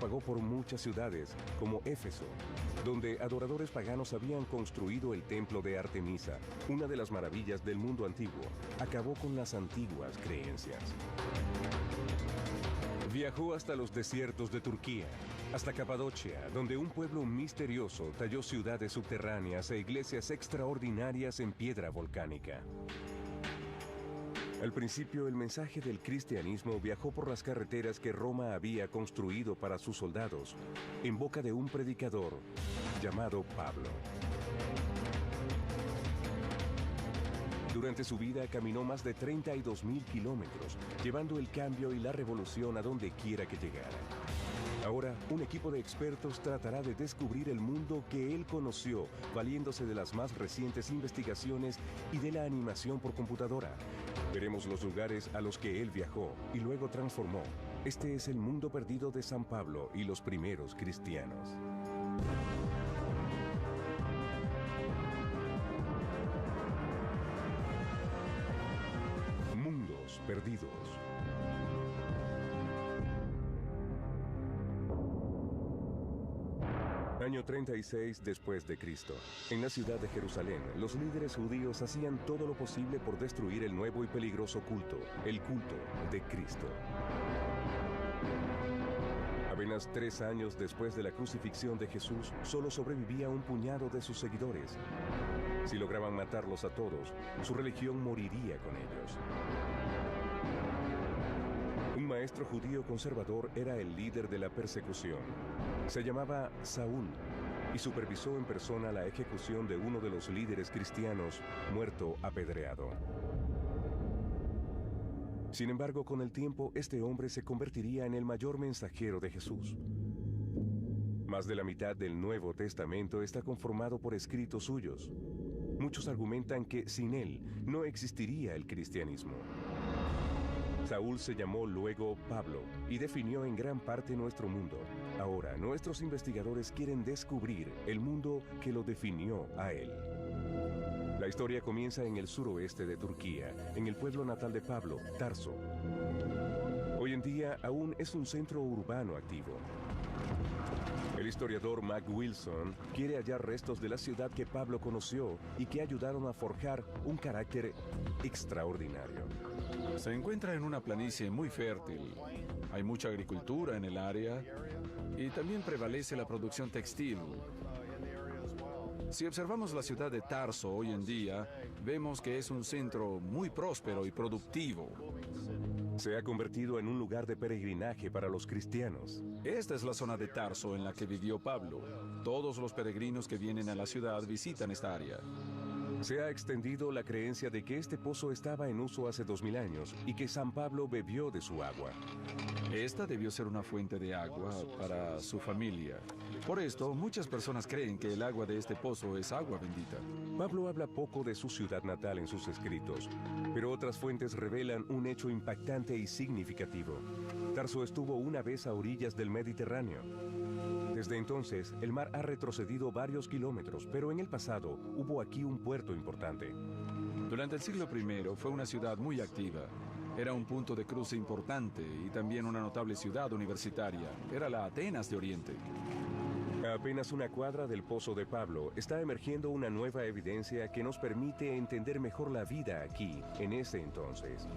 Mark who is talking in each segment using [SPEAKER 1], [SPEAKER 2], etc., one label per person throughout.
[SPEAKER 1] propagó por muchas ciudades, como Éfeso, donde adoradores paganos habían construido el templo de Artemisa, una de las maravillas del mundo antiguo. Acabó con las antiguas creencias. Viajó hasta los desiertos de Turquía, hasta Capadocia, donde un pueblo misterioso talló ciudades subterráneas e iglesias extraordinarias en piedra volcánica. Al principio, el mensaje del cristianismo viajó por las carreteras que Roma había construido para sus soldados, en boca de un predicador llamado Pablo. Durante su vida caminó más de 32.000 kilómetros, llevando el cambio y la revolución a donde quiera que llegara. Ahora, un equipo de expertos tratará de descubrir el mundo que él conoció, valiéndose de las más recientes investigaciones y de la animación por computadora. Veremos los lugares a los que él viajó y luego transformó. Este es el mundo perdido de San Pablo y los primeros cristianos. Mundos perdidos. Año 36 después de Cristo. En la ciudad de Jerusalén, los líderes judíos hacían todo lo posible por destruir el nuevo y peligroso culto, el culto de Cristo. Apenas 3 años después de la crucifixión de Jesús, solo sobrevivía un puñado de sus seguidores. Si lograban matarlos a todos, su religión moriría con ellos. Un maestro judío conservador era el líder de la persecución. Se llamaba Saúl y supervisó en persona la ejecución de uno de los líderes cristianos, muerto apedreado. Sin embargo, con el tiempo, este hombre se convertiría en el mayor mensajero de Jesús. Más de la mitad del Nuevo Testamento está conformado por escritos suyos. Muchos argumentan que sin él no existiría el cristianismo. Saúl se llamó luego Pablo y definió en gran parte nuestro mundo. Ahora, nuestros investigadores quieren descubrir el mundo que lo definió a él. La historia comienza en el suroeste de Turquía, en el pueblo natal de Pablo, Tarso. Hoy en día aún es un centro urbano activo. El historiador Mac Wilson quiere hallar restos de la ciudad que Pablo conoció y que ayudaron a forjar un carácter extraordinario.
[SPEAKER 2] Se encuentra en una planicie muy fértil. Hay mucha agricultura en el área y también prevalece la producción textil. Si observamos la ciudad de Tarso hoy en día, vemos que es un centro muy próspero y productivo.
[SPEAKER 1] Se ha convertido en un lugar de peregrinaje para los cristianos.
[SPEAKER 2] Esta es la zona de Tarso en la que vivió Pablo. Todos los peregrinos que vienen a la ciudad visitan esta área.
[SPEAKER 1] Se ha extendido la creencia de que este pozo estaba en uso hace 2000 años y que San Pablo bebió de su agua.
[SPEAKER 2] Esta debió ser una fuente de agua para su familia. Por esto, muchas personas creen que el agua de este pozo es agua bendita.
[SPEAKER 1] Pablo habla poco de su ciudad natal en sus escritos, pero otras fuentes revelan un hecho impactante y significativo. Tarso estuvo una vez a orillas del Mediterráneo. Desde entonces, el mar ha retrocedido varios kilómetros, pero en el pasado hubo aquí un puerto importante.
[SPEAKER 2] Durante el siglo I fue una ciudad muy activa. Era un punto de cruce importante y también una notable ciudad universitaria. Era la Atenas de Oriente.
[SPEAKER 1] A apenas una cuadra del pozo de Pablo está emergiendo una nueva evidencia que nos permite entender mejor la vida aquí, en ese entonces.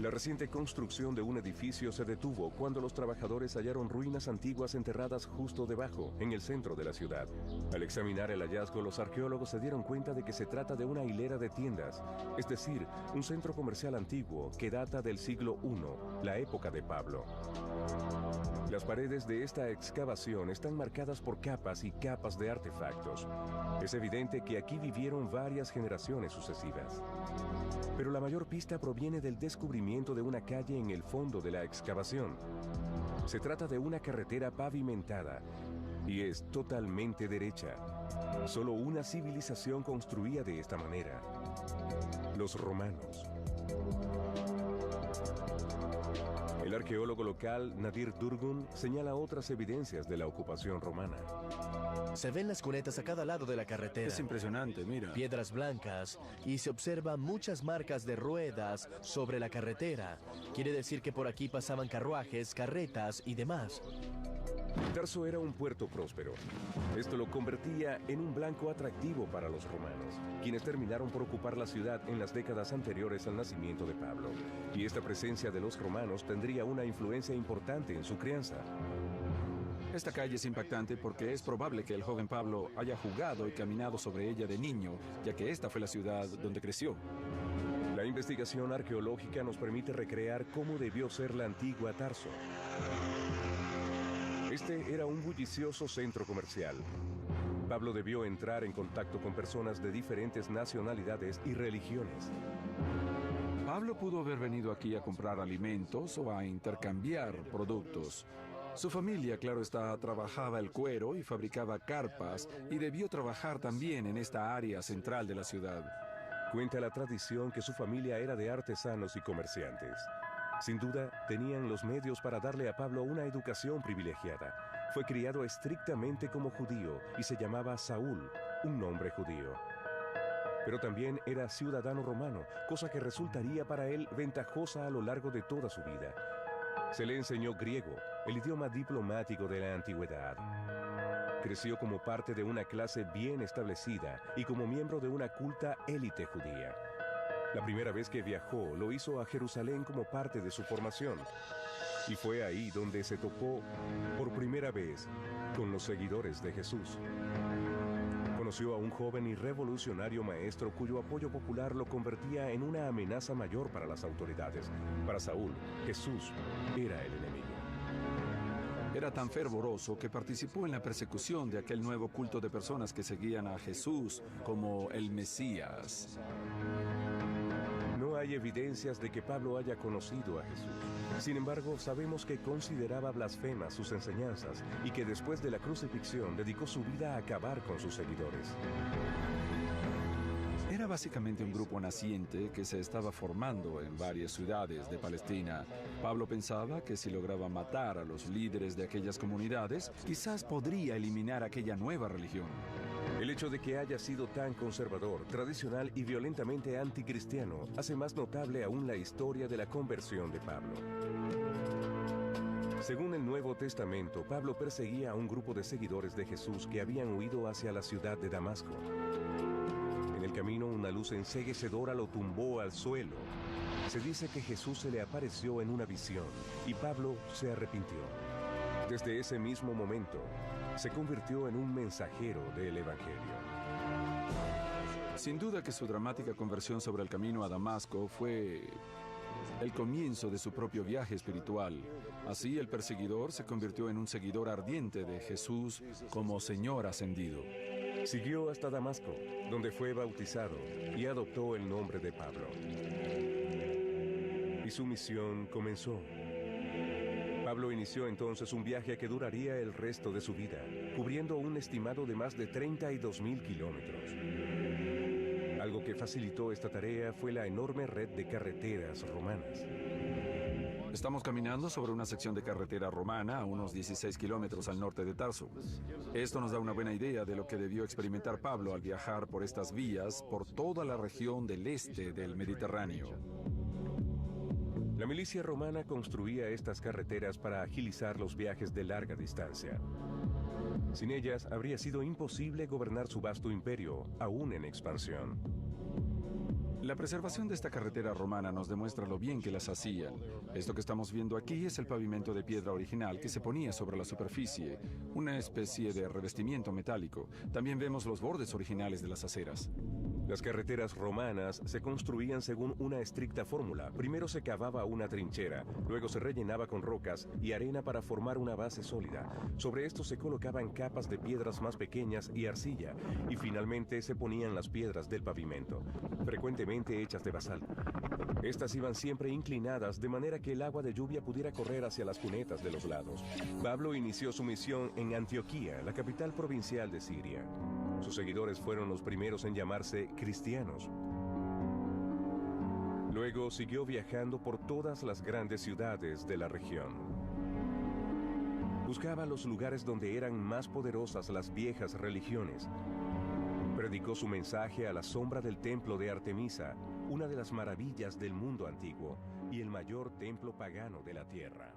[SPEAKER 1] La reciente construcción de un edificio se detuvo cuando los trabajadores hallaron ruinas antiguas enterradas justo debajo, en el centro de la ciudad. Al examinar el hallazgo, los arqueólogos se dieron cuenta de que se trata de una hilera de tiendas, es decir, un centro comercial antiguo que data del siglo I, la época de Pablo. Las paredes de esta excavación están marcadas por capas y capas de artefactos. Es evidente que aquí vivieron varias generaciones sucesivas. Pero la mayor pista proviene del descubrimiento de una calle en el fondo de la excavación. Se trata de una carretera pavimentada y es totalmente derecha. Solo una civilización construía de esta manera: los romanos. El arqueólogo local Nadir Durgun señala otras evidencias de la ocupación romana.
[SPEAKER 3] Se ven las cunetas a cada lado de la carretera.
[SPEAKER 2] Es impresionante, mira.
[SPEAKER 3] Piedras blancas y se observan muchas marcas de ruedas sobre la carretera. Quiere decir que por aquí pasaban carruajes, carretas y demás.
[SPEAKER 1] Tarso era un puerto próspero. Esto lo convertía en un blanco atractivo para los romanos, quienes terminaron por ocupar la ciudad en las décadas anteriores al nacimiento de Pablo. Y esta presencia de los romanos tendría una influencia importante en su crianza.
[SPEAKER 2] Esta calle es impactante porque es probable que el joven Pablo haya jugado y caminado sobre ella de niño, ya que esta fue la ciudad donde creció.
[SPEAKER 1] La investigación arqueológica nos permite recrear cómo debió ser la antigua Tarso. Este era un bullicioso centro comercial. Pablo debió entrar en contacto con personas de diferentes nacionalidades y religiones.
[SPEAKER 2] Pablo pudo haber venido aquí a comprar alimentos o a intercambiar productos. Su familia, claro está, trabajaba el cuero y fabricaba carpas y debió trabajar también en esta área central de la ciudad.
[SPEAKER 1] Cuenta la tradición que su familia era de artesanos y comerciantes. Sin duda, tenían los medios para darle a Pablo una educación privilegiada. Fue criado estrictamente como judío y se llamaba Saúl, un nombre judío. Pero también era ciudadano romano, cosa que resultaría para él ventajosa a lo largo de toda su vida. Se le enseñó griego, el idioma diplomático de la antigüedad. Creció como parte de una clase bien establecida y como miembro de una culta élite judía. La primera vez que viajó lo hizo a Jerusalén como parte de su formación. Y fue ahí donde se topó por primera vez con los seguidores de Jesús. Conoció a un joven y revolucionario maestro cuyo apoyo popular lo convertía en una amenaza mayor para las autoridades. Para Saúl, Jesús era el enemigo.
[SPEAKER 2] Era tan fervoroso que participó en la persecución de aquel nuevo culto de personas que seguían a Jesús como el Mesías.
[SPEAKER 1] No hay evidencias de que Pablo haya conocido a Jesús. Sin embargo, sabemos que consideraba blasfemas sus enseñanzas y que después de la crucifixión dedicó su vida a acabar con sus seguidores.
[SPEAKER 2] Era básicamente un grupo naciente que se estaba formando en varias ciudades de Palestina. Pablo pensaba que si lograba matar a los líderes de aquellas comunidades, quizás podría eliminar aquella nueva religión.
[SPEAKER 1] El hecho de que haya sido tan conservador, tradicional y violentamente anticristiano hace más notable aún la historia de la conversión de Pablo. Según el Nuevo Testamento, Pablo perseguía a un grupo de seguidores de Jesús que habían huido hacia la ciudad de Damasco. En el camino, una luz enceguecedora lo tumbó al suelo. Se dice que Jesús se le apareció en una visión y Pablo se arrepintió. Desde ese mismo momento, se convirtió en un mensajero del Evangelio.
[SPEAKER 2] Sin duda que su dramática conversión sobre el camino a Damasco fue el comienzo de su propio viaje espiritual. Así, el perseguidor se convirtió en un seguidor ardiente de Jesús como Señor ascendido.
[SPEAKER 1] Siguió hasta Damasco, donde fue bautizado y adoptó el nombre de Pablo. Y su misión comenzó. Pablo inició entonces un viaje que duraría el resto de su vida, cubriendo un estimado de más de 32,000 kilómetros. Algo que facilitó esta tarea fue la enorme red de carreteras romanas.
[SPEAKER 2] Estamos caminando sobre una sección de carretera romana a unos 16 kilómetros al norte de Tarso. Esto nos da una buena idea de lo que debió experimentar Pablo al viajar por estas vías por toda la región del este del Mediterráneo.
[SPEAKER 1] La milicia romana construía estas carreteras para agilizar los viajes de larga distancia. Sin ellas, habría sido imposible gobernar su vasto imperio, aún en expansión.
[SPEAKER 2] La preservación de esta carretera romana nos demuestra lo bien que las hacían. Esto que estamos viendo aquí es el pavimento de piedra original que se ponía sobre la superficie, una especie de revestimiento metálico. También vemos los bordes originales de las aceras.
[SPEAKER 1] Las carreteras romanas se construían según una estricta fórmula. Primero se cavaba una trinchera, luego se rellenaba con rocas y arena para formar una base sólida. Sobre esto se colocaban capas de piedras más pequeñas y arcilla, y finalmente se ponían las piedras del pavimento, frecuentemente hechas de basalto. Estas iban siempre inclinadas de manera que el agua de lluvia pudiera correr hacia las cunetas de los lados. Pablo inició su misión en Antioquía, la capital provincial de Siria. Sus seguidores fueron los primeros en llamarse cristianos. Luego siguió viajando por todas las grandes ciudades de la región. Buscaba los lugares donde eran más poderosas las viejas religiones. Predicó su mensaje a la sombra del templo de Artemisa, una de las maravillas del mundo antiguo y el mayor templo pagano de la tierra.